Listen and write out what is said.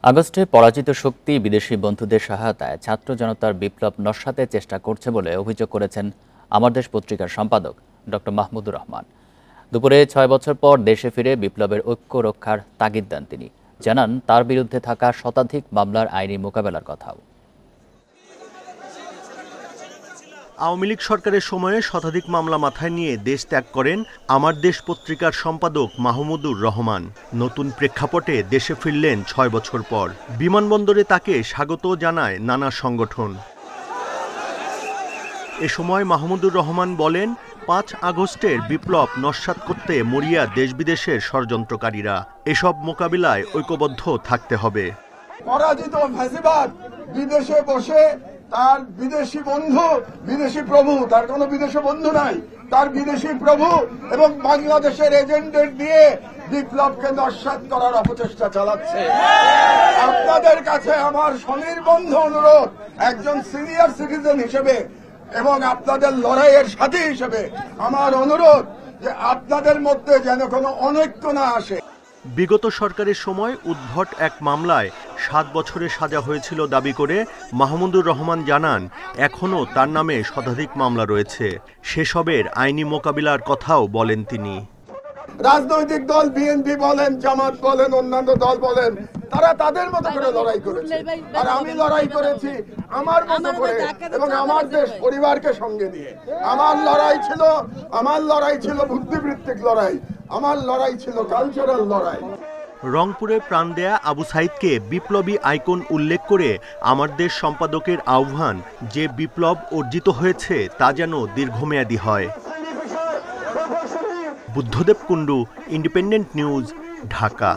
আগস্টে পরাজিত শক্তি বিদেশি বন্ধুদের সহায়তায় ছাত্র জনতার বিপ্লব নস্যাতে চেষ্টা করছে বলে অভিযোগ করেছেন আমার দেশ পত্রিকার সম্পাদক ডক্টর মাহমুদুর রহমান। দুপুরে ৬ বছর পর দেশে ফিরে বিপ্লবের ঐক্য রক্ষার তাগিদ দেন তিনি। জানান তার বিরুদ্ধে থাকা শতাধিক মামলার আইনি মোকাবেলার কথাও। আওয়ামী লীগ সরকারের সময়ে শতাধিক মামলা মাথায় নিয়ে দেশ ত্যাগ করেন আমার দেশ পত্রিকার সম্পাদক মাহমুদুর রহমান। নতুন প্রেক্ষাপটে দেশে ফিরলেন ৬ বছর পর। বিমানবন্দরে তাকে স্বাগত জানায় নানা সংগঠন। এ সময় মাহমুদুর রহমান বলেন, ৫ আগস্টের বিপ্লব নস্যাৎ করতে মরিয়া দেশ বিদেশের ষড়যন্ত্রকারীরা। এসব মোকাবিলায় ঐক্যবদ্ধ থাকতে হবে। পরাজিত ফ্যাসিবাদ বিদেশে বসে তার বিদেশি বন্ধু, বিদেশি প্রভু, তার কোনো বিদেশি বন্ধু নাই, তার বিদেশি প্রভু এবং বাংলাদেশের এজেন্টদের দিয়ে বিপ্লবকে নস্যাৎ করার অপচেষ্টা চালাচ্ছে। আপনাদের কাছে আমার স্বনির্বন্ধ অনুরোধ, একজন সিনিয়র সিটিজেন হিসেবে এবং আপনাদের লড়াইয়ের সাথী হিসেবে আমার অনুরোধ যে আপনাদের মধ্যে যেন কোনো অনৈক্য না আসে। বিগত সরকারের সময় উদ্ভট এক মামলায় ৭ বছরের সাজা হয়েছিল দাবি করে মাহমুদুর রহমান জানান, এখনও তার নামে শতাধিক মামলা রয়েছে। সেসবের আইনি মোকাবিলার কথাও বলেন তিনি। রাজনৈতিক দল বিএনপি বলেন, জামাত বলেন, অন্যান্য দল বলেন, তারা তাদের মতো করে লড়াই করেছে, আর আমি লড়াই করেছি আমার মতো করে এবং আমার দেশ পরিবারকে সঙ্গে নিয়ে। আমার লড়াই ছিল বুদ্ধিবৃত্তিক লড়াই, আমার লড়াই ছিল কালচারাল লড়াই। রংপুরে প্রাণ দেয়া আবু সাইদকে বিপ্লবী আইকন উল্লেখ করে আমার দেশ সম্পাদকের আহ্বান, যে বিপ্লব অর্জিত হয়েছে তা যেন দীর্ঘমেয়াদী হয়। Buddhadeb Kundu, independent news, Dhaka.